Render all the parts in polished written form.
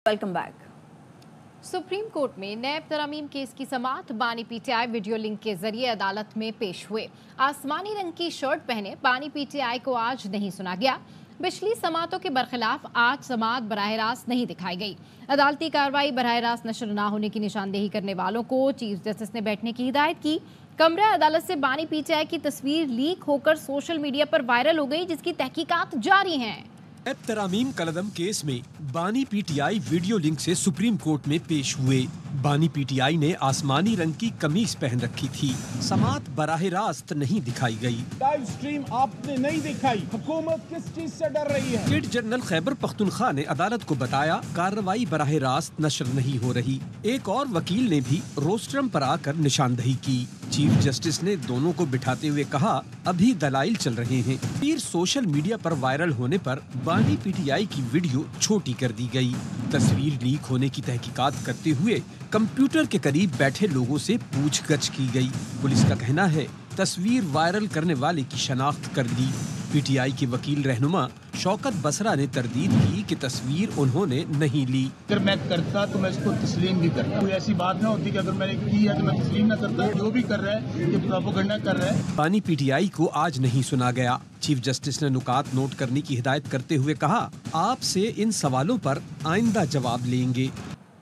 Welcome back. Supreme court में नैब तरमीम case की समाअत बानी पीटीआई वीडियो लिंक के जरिए अदालत में पेश हुए। आसमानी रंग की शर्ट पहने बानी पीटीआई को आज नहीं सुना गया। पिछली समाअतों के बरखिलाफ आज समाअत बराह रास्त नहीं दिखाई गई। अदालती कार्रवाई बराह रास्त नशर न होने की निशानदेही करने वालों को चीफ जस्टिस ने बैठने की हिदायत की। कमरा अदालत से बानी पीटीआई की तस्वीर लीक होकर सोशल मीडिया पर वायरल हो गई, जिसकी तहकीकात जारी हैं। नैब तरामीम कलदम केस में बानी पीटीआई वीडियो लिंक से सुप्रीम कोर्ट में पेश हुए। बानी पीटीआई ने आसमानी रंग की कमीज पहन रखी थी। समाअत बराह रास्त नहीं दिखाई गई। लाइव स्ट्रीम आपने नहीं दिखाई, हुकूमत किस चीज से डर रही है? स्टेट जनरल खैबर पख्तूनख्वा ने अदालत को बताया कार्रवाई बराह रास्त नशर नहीं हो रही। एक और वकील ने भी रोस्ट्रम पर आकर निशानदही की। चीफ जस्टिस ने दोनों को बिठाते हुए कहा, अभी दलाइल चल रहे हैं। फिर सोशल मीडिया पर वायरल होने पर बानी पीटीआई की वीडियो छोटी कर दी गई। तस्वीर लीक होने की तहकीकात करते हुए कंप्यूटर के करीब बैठे लोगों से पूछगछ की गई। पुलिस का कहना है तस्वीर वायरल करने वाले की शनाख्त कर ली। पीटीआई के वकील रहनुमा शौकत बसरा ने तरदीद की कि तस्वीर उन्होंने नहीं ली। अगर मैं करता तो मैं इसको तस्लीम भी करता। कोई ऐसी बात ना होती कि अगर मैंने की है तो मैं तस्लीम ना करता। जो भी कर रहा है ये प्रोपेगेंडा कर रहा है। बानी पीटीआई को आज नहीं सुना गया। चीफ जस्टिस ने नुकात नोट करने की हिदायत करते हुए कहा, आपसे इन सवालों पर आइंदा जवाब लेंगे।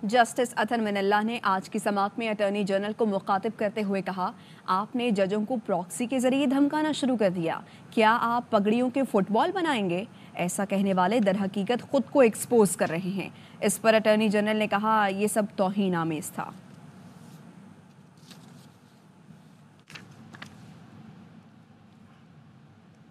जस्टिस अतन मिनल्ला ने आज की समाअत में अटॉर्नी जनरल को मुखातिब करते हुए कहा, आपने जजों को प्रॉक्सी के जरिए धमकाना शुरू कर दिया। क्या आप पगड़ियों के फुटबॉल बनाएंगे? ऐसा कहने वाले दर हकीकत खुद को एक्सपोज कर रहे हैं। इस पर अटॉर्नी जनरल ने कहा, ये सब तौहीन आमेज था।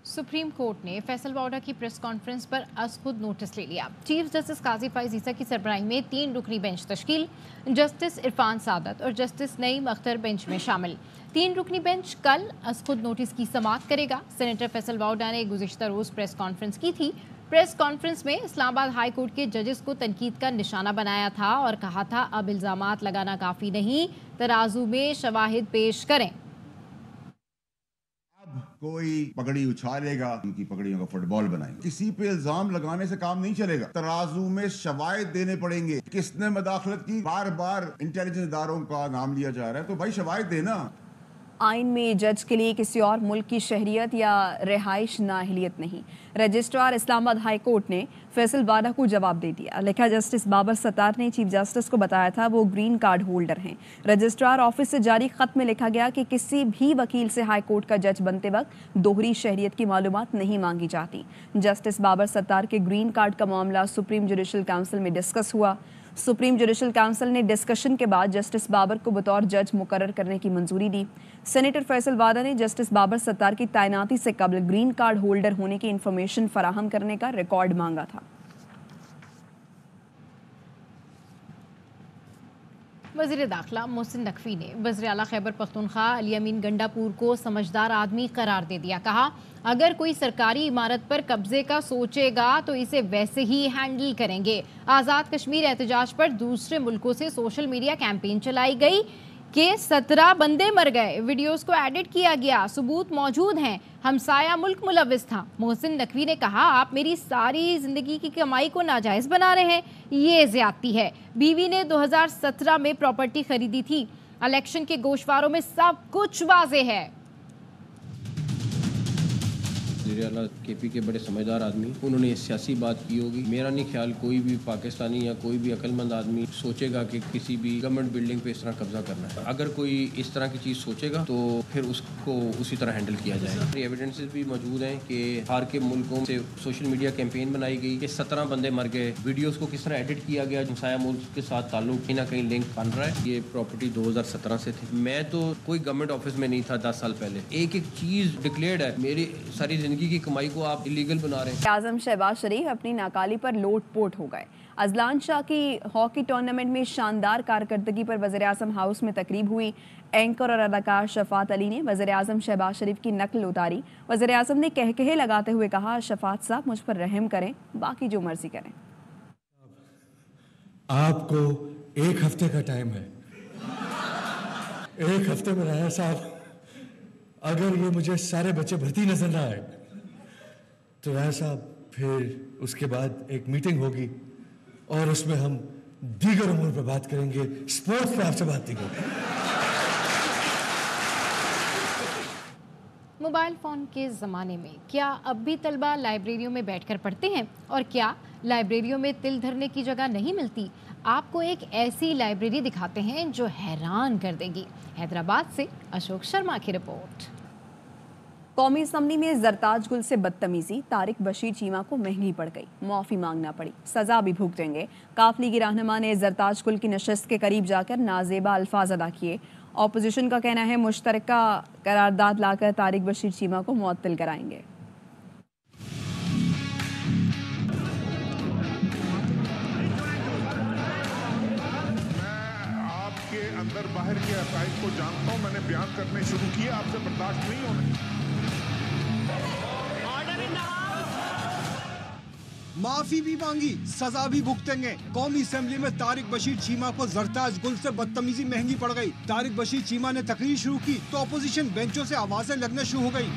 सुप्रीम कोर्ट ने फैसल वाडा की प्रेस कॉन्फ्रेंस पर अज खुद नोटिस ले लिया। चीफ जस्टिस काजी फैज ईसा की सरबराही में 3 रुकनी बेंच तश्कील। जस्टिस इरफान सादत और जस्टिस नईम अख्तर बेंच में शामिल। 3 रुकनी बेंच कल अज खुद नोटिस की समाअत करेगा। सेनेटर फैसल वाडा ने गुज़िश्ता रोज प्रेस कॉन्फ्रेंस की थी। प्रेस कॉन्फ्रेंस में इस्लामाबाद हाई कोर्ट के जजेस को तनकीद का निशाना बनाया था और कहा था, अब इल्जामात लगाना काफ़ी नहीं, तराजू में शवाहिद पेश करें। कोई पगड़ी उछालेगा, उनकी पगड़ियों का फुटबॉल बनाएंगे। किसी पे इल्जाम लगाने से काम नहीं चलेगा, तराजू में शवाहिद देने पड़ेंगे। किसने मदाखलत की? बार बार इंटेलिजेंस इदारों का नाम लिया जा रहा है, तो भाई शवाहिद देना। आइन में जज के लिए किसी और मुल्क की शहरियत या रिहाइश नाअहलियत नहीं। रजिस्ट्रार इस्लामाबाद हाई कोर्ट ने फैसल वाडा को जवाब दे दिया। लिखा, जस्टिस बाबर सत्तार ने चीफ जस्टिस को बताया था वो ग्रीन कार्ड होल्डर हैं। रजिस्ट्रार ऑफिस से जारी खत में लिखा गया कि किसी भी वकील से हाई कोर्ट का जज बनते वक्त दोहरी शहरियत की मालूमात नहीं मांगी जाती। जस्टिस बाबर सत्तार के ग्रीन कार्ड का मामला सुप्रीम जुडिशल काउंसिल में डिस्कस हुआ। सुप्रीम जुडिशल काउंसिल ने डिस्कशन के बाद जस्टिस बाबर को बतौर जज मुकर्रर करने की मंजूरी दी। सेनेटर फैसल वाडा ने जस्टिस बाबर सत्तार की तैनाती से कबल ग्रीन कार्ड होल्डर होने की इंफॉर्मेशन फराहम करने का रिकॉर्ड मांगा था। वज़ीर दाखिला मोहसिन नकवी ने वज़ीर आला खैबर पख्तूनख्वा अली अमीन गंडापुर को समझदार आदमी करार दे दिया। कहा, अगर कोई सरकारी इमारत पर कब्जे का सोचेगा तो इसे वैसे ही हैंडल करेंगे। आज़ाद कश्मीर एहतजाज पर दूसरे मुल्कों से सोशल मीडिया कैंपेन चलाई गई कि 17 बंदे मर गए, वीडियोस को एडिट किया गया, सबूत मौजूद हैं, हमसाया मुल्क मुलविस था। मोहसिन नकवी ने कहा, आप मेरी सारी जिंदगी की कमाई को नाजायज बना रहे हैं, ये ज्यादती है। बीवी ने 2017 में प्रॉपर्टी खरीदी थी। इलेक्शन के गोशवारों में सब कुछ वाजे है। केपी के बड़े समझदार आदमी, उन्होंने सियासी बात की होगी। मेरा नहीं ख्याल कोई भी पाकिस्तानी या कोई भी अक्लमंद आदमी सोचेगा कि किसी भी गवर्नमेंट बिल्डिंग पे इस तरह कब्जा करना है। अगर कोई इस तरह की चीज़ सोचेगा तो फिर उसको उसी तरह हैंडल किया जाएगा। एविडेंसेस भी मौजूद हैं कि बाहर के मुल्कों से सोशल मीडिया कैंपेन बनाई गई कि 17 बंदे मर गए, वीडियोज़ को किस तरह एडिट किया गया, हमसाया मुल्क के साथ ताल्लुक कहीं ना कहीं लिंक बन रहा है। ये प्रॉपर्टी 2017 से थी। मैं तो कोई गवर्नमेंट ऑफिस में नहीं था 10 साल पहले। एक एक चीज़ डिक्लेयर्ड है, मेरी सारी जिंदगी की कमाई को आप इलीगल बना रहे हैं। आजम शहबाज शरीफ अपनी नाकाली पर लोटपोट हो गए। अजलान शाह की हॉकी टूर्नामेंट में शानदार कारकर्दगी पर वज़ीर आज़म हाउस में तकरीब हुई। एंकर और अदाकार शफात अली ने वज़ीर आज़म शहबाज शरीफ की नकल उतारी। वज़ीर आज़म ने कहकहे लगाते हुए कहा, शफात साहब मुझ पर रहम करें, बाकी जो मर्जी करें। आपको 1 हफ्ते का टाइम है। 1 हफ्ते में राया साहब, अगर ये मुझे सारे बच्चे भर्ती नजर ना आए तो राय साहब फिर उसके बाद एक मीटिंग होगी और उसमें हम दीगर उम्र पे बात करेंगे, स्पोर्ट्स पे आपसे बात नहीं करेंगे। मोबाइल फ़ोन के ज़माने में क्या अब भी तलबा लाइब्रेरियों में बैठकर पढ़ते हैं, और क्या लाइब्रेरियों में तिल धरने की जगह नहीं मिलती? आपको एक ऐसी लाइब्रेरी दिखाते हैं जो हैरान कर देगी। हैदराबाद से अशोक शर्मा की रिपोर्ट। कौमी असम्बली में जरताज गुल से बदतमीजी, तारिक बशीर चीमा को महंगी पड़ गई, माफ़ी मांगना पड़ी, सज़ा भी भुगतेंगे। काफ लीगी रहनुमा ने जरताज गुल की नशस्त के करीब जाकर नाजेबा अल्फाज अदा किए। ऑपोजिशन का कहना है मुश्तरका करारदाद लाकर तारिक बशीर चीमा को मुअत्तल कराएंगे। आपके अंदर बाहर के अकायद को जानता हूं, मैंने बयान करने शुरू किए, आपसे बर्दाश्त नहीं होने। माफी भी मांगी, सजा भी भुगतेंगे। कौमी असेंबली में तारिक बशीर चीमा को जरताज गुल से बदतमीजी महंगी पड़ गई। तारिक बशीर चीमा ने तकरीर शुरू की तो अपोजिशन बेंचों से आवाजें लगना शुरू हो गई।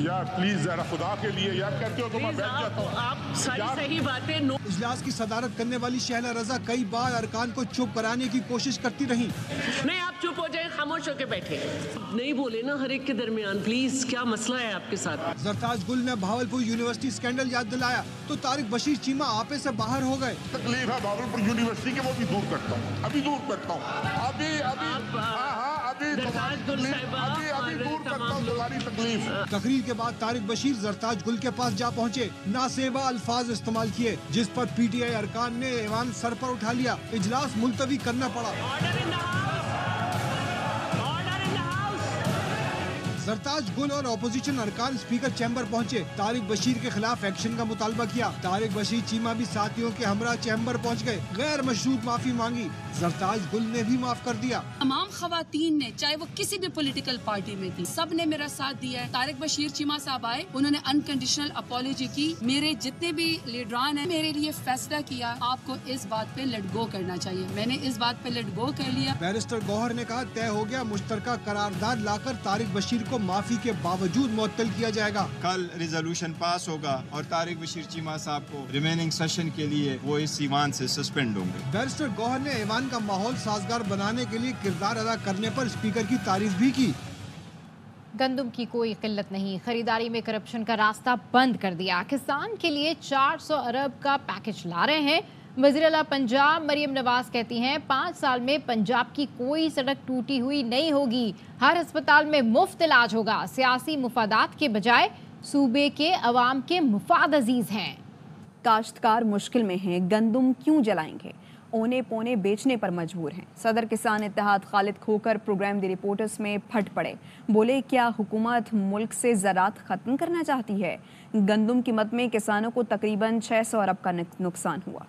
यार प्लीज जरा खुदा के लिए यार, कहते हो तो मैं बैठ जाता हूं। आप सारी सही बातें इजलास की सदारत करने वाली शहला रजा कई बार अरकान को चुप कराने की कोशिश करती रही। नहीं, आप चुप हो जाए, खामोश होकर बैठे, नहीं बोले ना हर एक के दरमियान। प्लीज, क्या मसला है आपके साथ? जरताज गुल ने भावलपुर यूनिवर्सिटी स्कैंडल याद दिलाया तो तारिक बशीर चीमा आपे से बाहर हो गए। तकलीफ है भावलपुर यूनिवर्सिटी की, वो भी दूर करता हूँ, अभी दूर करता हूँ, अभी दूर करता हूँ तुम्हारी तकलीफ। तकरीर के बाद तारिक बशीर जरताज गुल के पास जा पहुँचे, नासेबा अल्फाज इस्तेमाल किए, जिस पर PTI अरकान ने ऐवान सर पर उठा लिया। इजलास मुलतवी करना पड़ा। जरताज गुल और अपोजिशन अरकान स्पीकर चैम्बर पहुंचे, तारिक बशीर के खिलाफ एक्शन का मुतालबा किया। तारिक बशीर चीमा भी साथियों के हमरा चैम्बर पहुंच गए, गैर मशरूत माफी मांगी। जरताज गुल ने भी माफ कर दिया। तमाम खवातीन ने, चाहे वो किसी भी पॉलिटिकल पार्टी में थी, सब ने मेरा साथ दिया है। तारिक बशीर चीमा साहब आए, उन्होंने अनकंडीशनल अपॉलॉजी की। मेरे जितने भी लीडरान हैं मेरे लिए फैसला किया आपको इस बात पे लेट गो करना चाहिए। मैंने इस बात पे लेट गो कर लिया। बैरिस्टर गौहर ने कहा तय हो गया, मुश्तरका करारदाद लाकर तारिक बशीर को माफी के बावजूद मुअत्तल किया जाएगा। कल रिजोल्यूशन पास होगा और तारिक बशीर चीमा साहब को रिमेनिंग सेशन के लिए वो इस ईवान से सस्पेंड होंगे। बैरिस्टर गौहर ने ईवान का माहौल साजगार बनाने के लिए किरदार अदा करने पर स्पीकर की तारीफ भी की। गंदम की कोई किल्लत नहीं, खरीदारी में करप्शन का रास्ता बंद कर दिया। किसान के लिए 400 अरब का पैकेज ला रहे हैं। वज़ीर आला पंजाब मरियम नवाज कहती हैं 5 साल में पंजाब की कोई सड़क टूटी हुई नहीं होगी, हर अस्पताल में मुफ्त इलाज होगा। सियासी मुफादात के बजाय सूबे के अवाम के मुफाद अजीज हैं। काश्तकार मुश्किल में हैं, गंदम क्यों जलाएंगे, ओने पोने बेचने पर मजबूर हैं। सदर किसान इत्तेहाद खालिद खोकर प्रोग्राम दी रिपोर्टर्स में फट पड़े, बोले क्या हुकूमत मुल्क से ज़राअत ख़त्म करना चाहती है? गंदम की मद में किसानों को तकरीबन 600 अरब का नुकसान हुआ।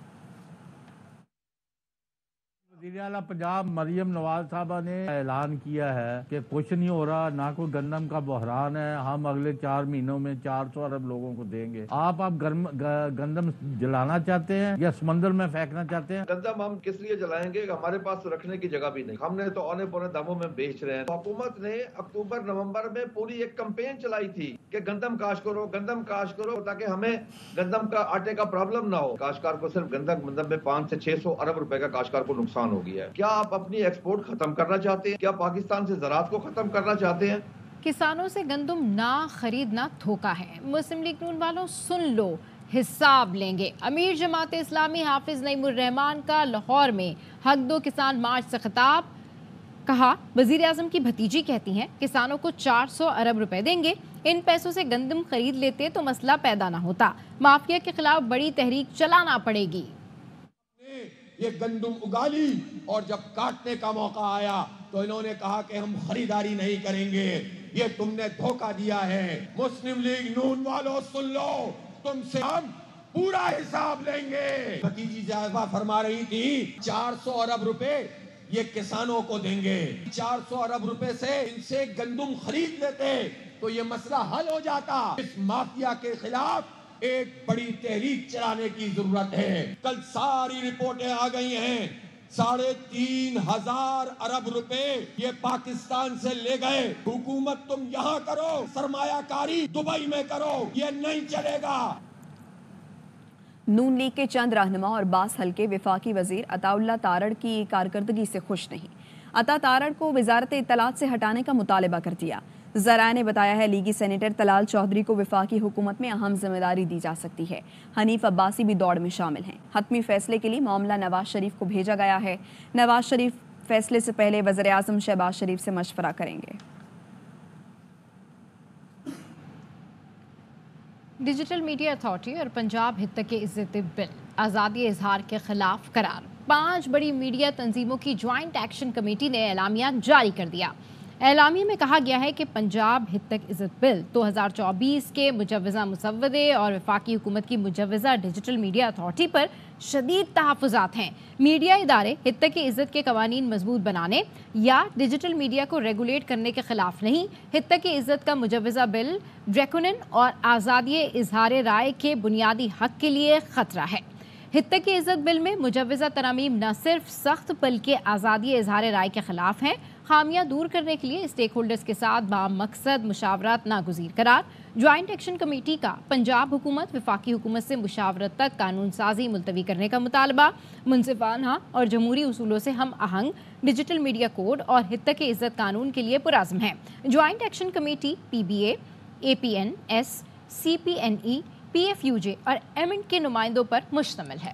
वज़ीर आला पंजाब मरियम नवाज साहबा ने ऐलान किया है कि कुछ नहीं हो रहा, ना कोई गंदम का बहरान है, हम अगले 4 महीनों में 400 अरब लोगों को देंगे। आप गंदम जलाना चाहते हैं या समंदर में फेंकना चाहते हैं? गंदम हम किस लिए जलाएंगे, हमारे पास रखने की जगह भी नहीं, हमने तो औने पौने दामों में बेच रहे हैं। हुकूमत ने अक्टूबर नवंबर में पूरी एक कैंपेन चलाई थी कि गंदम काश करो, गंदम काश करो, ताकि हमें गंदम का आटे का प्रॉब्लम ना हो। काश्तकार को सिर्फ गंदम में 500 से 600 अरब रुपए का काश्तकार को नुकसान हो गया है। क्या आप अपनी एक्सपोर्ट खत्म करना चाहते हैं? क्या पाकिस्तान से ज़राअत को खत्म करना चाहते हैं? किसानों से गंदम ना खरीदना धोखा है। मुस्लिम लीग नून वालों सुन लो, हिसाब लेंगे। अमीर जमात इस्लामी हाफिज नईमुर रहमान का लाहौर में हक दो किसान मार्च से खिताब। कहा वजीर आजम की भतीजी कहती हैं किसानों को 400 अरब रुपए देंगे, इन पैसों से गंदम खरीद लेते तो मसला पैदा ना होता। माफिया के खिलाफ बड़ी तहरीक चलाना पड़ेगी। ये गंदम उगा ली और जब काटने का मौका आया तो इन्होंने कहा कि हम खरीदारी नहीं करेंगे। ये तुमने धोखा दिया है। मुस्लिम लीग नून वालों सुन लो, तुमसे हम पूरा हिसाब लेंगे। भतीजी जायफा फरमा रही थी 400 अरब रुपए ये किसानों को देंगे। 400 अरब रुपए से इनसे गंदम खरीद लेते तो ये मसला हल हो जाता। इस माफिया के खिलाफ एक बड़ी तहरीक चलाने की जरूरत है। कल सारी रिपोर्टें आ गई हैं, 3,500 अरब रुपए ये पाकिस्तान से ले गए। हुकूमत तुम यहाँ करो, सरमायाकारी दुबई में करो, ये नहीं चलेगा। نون لیگ کے چند رہنما اور بعض حلقے وفاقی وزیر عطا اللہ تارڑ کی کارکردگی سے خوش نہیں۔ عطا تارڑ کو وزارت اطلاعات سے ہٹانے کا مطالبہ کر دیا۔ ذرائع نے بتایا ہے لیگی سینیٹر طلال چودھری کو وفاقی حکومت میں اہم ذمہ داری دی جا سکتی ہے۔ حنیف عباسی بھی دوڑ میں شامل ہیں۔ حتمی فیصلے کے لیے معاملہ نواز شریف کو بھیجا گیا ہے۔ نواز شریف فیصلے سے پہلے وزیر اعظم شہباز شریف سے مشورہ کریں گے۔ ڈیجیٹل میڈیا اتھارٹی اور پنجاب ہتک عزت بل آزادی اظہار کے خلاف قرار۔ 5 بڑی میڈیا تنظیموں کی جوائنٹ ایکشن کمیٹی نے اعلامیہ جاری کر دیا۔ اعلامیے میں کہا گیا ہے کہ پنجاب ہتک عزت بل 2024 کے مجوزہ مسودے اور وفاقی حکومت کی مجوزہ ڈیجیٹل میڈیا اتھارٹی پر شدید تحفظات ہیں۔ میڈیا ادارے ہتک عزت کے قوانین مضبوط بنانے یا ڈیجیٹل میڈیا کو ریگولیٹ کرنے کے خلاف نہیں۔ ہتک عزت کا مجوزہ بل ڈریکونن اور آزادی اظہار رائے کے بنیادی حق کے لیے خطرہ ہے۔ ہتک عزت بل میں مجوزہ ترامیم نہ صرف سخت بلکہ آزادی اظہار رائے کے خلاف ہیں۔ خامیاں دور کرنے کے لیے اسٹیک ہولڈرز کے ساتھ بامقصد مشاورت ناگزیر قرار۔ جوائنٹ ایکشن کمیٹی کا پنجاب حکومت وفاقی حکومت سے مشاورت تک قانون سازی ملتوی کرنے کا مطالبہ۔ منصفانہ اور جمہوری اصولوں سے ہم آہنگ ڈیجیٹل میڈیا کوڈ اور ہتک عزت قانون کے لیے پرعزم ہے۔ Joint action committee PBA، APNS، CPNE، PFUJ اور ایمنٹ کے نمائندوں پر مشتمل ہے۔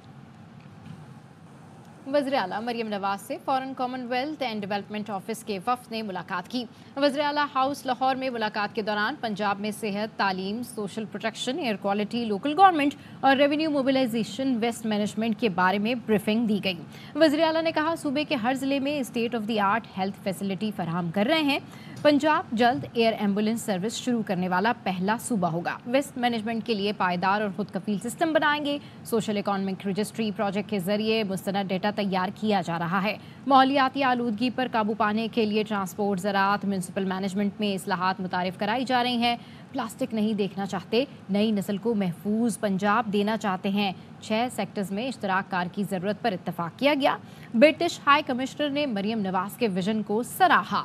وزیر اعلیٰ مریم نواز سے foreign common wealth and development office کے وفد نے ملاقات کی۔ وزیر اعلیٰ ہاؤس لاہور میں ملاقات کے دوران پنجاب میں صحت، تعلیم، social protection, air quality, local government اور ریونیو موبلائزیشن ویسٹ مینجمنٹ کے بارے میں بریفنگ دی گئی۔ وزیر اعلیٰ نے کہا صوبے کے ہر ضلع میں state of the art health facility فراہم کر رہے ہیں۔ پنجاب جلد ایئر ایمبولینس سروس شروع کرنے والا پہلا صوبہ ہوگا۔ ویسٹ مینجمنٹ کے لیے پائیدار اور خود کفیل سسٹم بنائیں گے۔ سوشل اکانومک رجسٹری پروجیکٹ کے ذریعے مستند ڈیٹا تیار کیا جا رہا ہے۔ ماحولیاتی آلودگی پر قابو پانے کے لیے ٹرانسپورٹ، زراعت، میونسپل مینجمنٹ میں اصلاحات متعارف کرائی جا رہی ہیں۔ پلاسٹک نہیں دیکھنا چاہتے، نئی نسل کو محفوظ پنجاب دینا چاہتے ہیں۔ 6 سیکٹرز میں اشتراک کار کی ضرورت پر اتفاق کیا گیا۔ برٹش ہائی کمشنر نے مریم نواز کے ویژن کو سراہا۔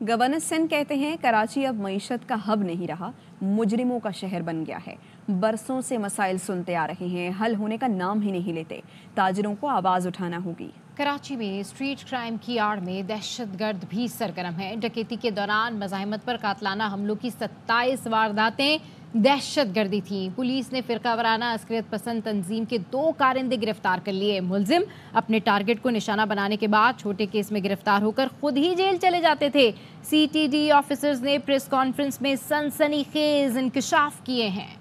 گورنر سندھ کہتے ہیں کراچی اب معیشت کا ہب نہیں رہا، مجرموں کا شہر بن گیا ہے۔ برسوں سے مسائل سنتے آ رہے ہیں، حل ہونے کا نام ہی نہیں لیتے۔ تاجروں کو آواز اٹھانا ہوگی۔ کراچی میں اسٹریٹ کرائم کی آڑ میں دہشت گرد بھی سرگرم ہیں۔ ڈکیتی کے دوران مزاحمت پر قاتلانہ حملوں کی 27 وارداتیں دہشت گردی تھیں۔ پولیس نے فرقہ وارانہ عسکریت پسند تنظیم کے 2 کارندے گرفتار کر لیے۔ ملزم اپنے ٹارگٹ کو نشانہ بنانے کے بعد چھوٹے کیس میں گرفتار ہو کر خود ہی جیل چلے جاتے تھے۔ CTD آفیسرز نے پریس کانفرنس میں سنسنی خیز انکشاف کیے ہیں۔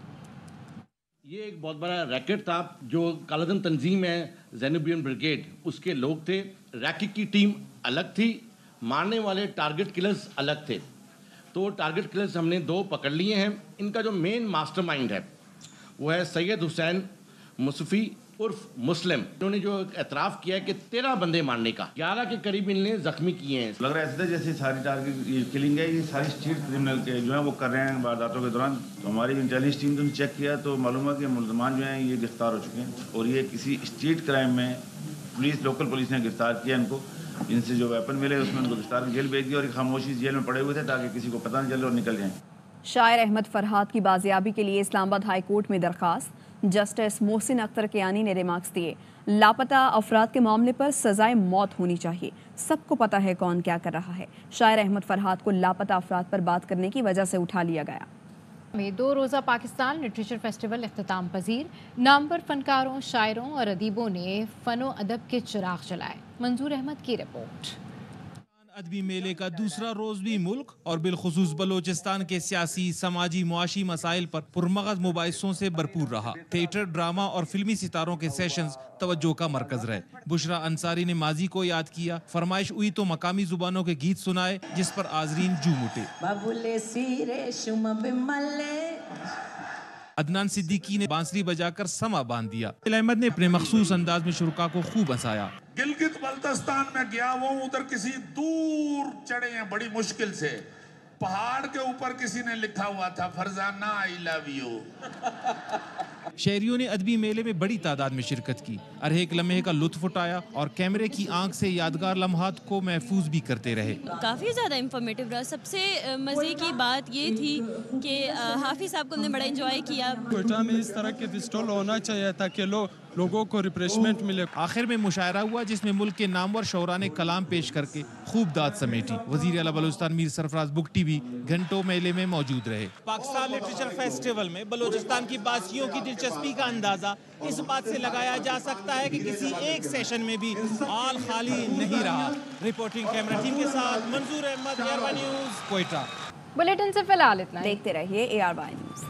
یہ ایک بہت بڑا ریکٹ تھا جو کالعدم تنظیم ہے زینوبین بریگیڈ، اس کے لوگ تھے۔ ریکٹ کی ٹیم الگ تھی، مارنے والے ٹارگٹ کلرز الگ تھے۔ تو ٹارگٹ کلرز ہم نے 2 پکڑ لیے ہیں۔ ان کا جو مین ماسٹر مائنڈ ہے وہ ہے سید حسین مصفی عرف مسلم۔ انہوں نے جو اعتراف کیا ہے کہ 13 بندے مارنے کا، 11 کے قریب ان نے زخمی کیے ہیں۔ لگ رہا ہے ایسا جیسے ساری ٹارگٹ یہ کلنگ ہے، یہ ساری اسٹریٹ کرمنل کے جو ہیں وہ کر رہے ہیں وارداتوں کے دوران۔ ہماری انٹیلیجنس ٹیم نے چیک کیا تو معلوم ہے کہ ملزمان جو ہیں یہ گرفتار ہو چکے ہیں، اور یہ کسی اسٹریٹ کرائم میں لوکل پولیس نے گرفتار کیا ان کو۔ ان سے جو ویپن ملے اس میں ان کو گرفتار جیل بھیج دیا، اور خاموشی جیل میں پڑے ہوئے تھے تاکہ کسی کو پتہ نہ چلے اور نکل جائیں۔ شاعر احمد فرحات کی بازیابی کے لیے اسلام آباد ہائی کورٹ میں درخواست۔ جسٹس محسن اختر کیانی نے ریمارکس دیے، لاپتہ افراد کے معاملے پر سزائے موت ہونی چاہیے، سب کو پتہ ہے کون کیا کر رہا ہے۔ شاعر احمد فرحات کو لاپتہ افراد پر بات کرنے کی وجہ سے اٹھا لیا گیا۔ میں 2 روزہ پاکستان لٹریچر فیسٹیول اختتام پذیر۔ نامور فنکاروں، شاعروں اور ادیبوں نے فن و ادب کے چراغ جلائے۔ منظور احمد کی رپورٹ۔ ادبی میلے کا دوسرا روز بھی ملک اور بالخصوص بلوچستان کے سیاسی، سماجی، معاشی مسائل پر پرمغز مباحثوں سے بھرپور رہا۔ تھیٹر، ڈرامہ اور فلمی ستاروں کے سیشنز توجہ کا مرکز رہے۔ بشرا انصاری نے ماضی کو یاد کیا، فرمائش ہوئی تو مقامی زبانوں کے گیت سنائے جس پر حاضرین جھوم اٹھے۔ عدنان صدیقی نے بانسری بجا کر سما باندھ دیا۔ احمد نے اپنے مخصوص انداز میں شرکا کو خوب ہنسایا۔ گلگت بلتستان میں گیا وہ ادھر کسی دور چڑھے ہیں بڑی مشکل سے، پہاڑ کے اوپر کسی نے لکھا ہوا تھا فرزانہ آئی لو یو۔ शहरियों ने अदबी मेले में बड़ी तादाद में शिरकत की, हर एक लम्हे का लुत्फ उठाया और कैमरे की आंख से यादगार लम्हात को महफूज भी करते रहे। काफ़ी ज़्यादा इंफॉर्मेटिव रहा। सबसे मज़े की बात ये थी कि हाफिज़ साहब को हमने बड़ा एंजॉय किया। कोयटा में इस तरह के फेस्टिवल होना चाहिए ताकि लोगों को रिफ्रेशमेंट मिले। आखिर में मुशायरा हुआ जिसमें मुल्क के नामवर शोरा ने कलाम पेश करके खूब दाद समेटी। वज़ीर आला बलूचिस्तान मीर सरफराज बुगटी भी घंटों मेले में मौजूद रहे। पाकिस्तान लिटरेचर फेस्टिवल में बलूचिस्तान की बासियों की दिलचस्पी का अंदाजा इस बात से लगाया जा सकता है कि किसी एक सेशन में भी हॉल खाली नहीं रहा। रिपोर्टिंग कैमरा टीम के साथ Manzoor Ahmed, ARY news, Quetta. Bulletin से फिलहाल इतना। देखते रहिए ARY न्यूज़।